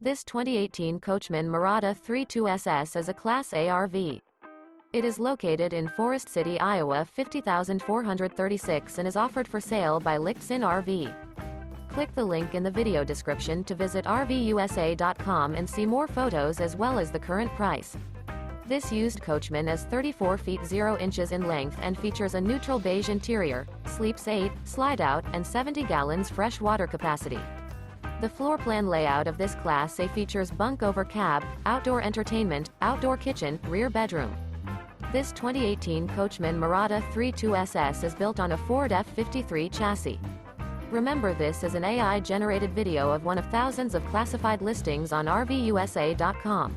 This 2018 Coachmen Mirada 32SS is a Class A RV. It is located in Forest City, Iowa 50,436 and is offered for sale by Lichtsinn RV. Click the link in the video description to visit RVUSA.com and see more photos as well as the current price. This used Coachman is 34 feet 0 inches in length and features a neutral beige interior, sleeps 8, Slideout, and 70 gallons fresh water capacity. The floor plan layout of this Class A features bunk over cab, outdoor entertainment, outdoor kitchen, rear bedroom. This 2018 Coachmen Mirada 32SS is built on a Ford F53 chassis. Remember, this is an AI-generated video of one of thousands of classified listings on RVUSA.com.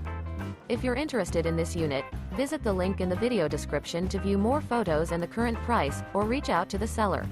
If you're interested in this unit, visit the link in the video description to view more photos and the current price, or reach out to the seller.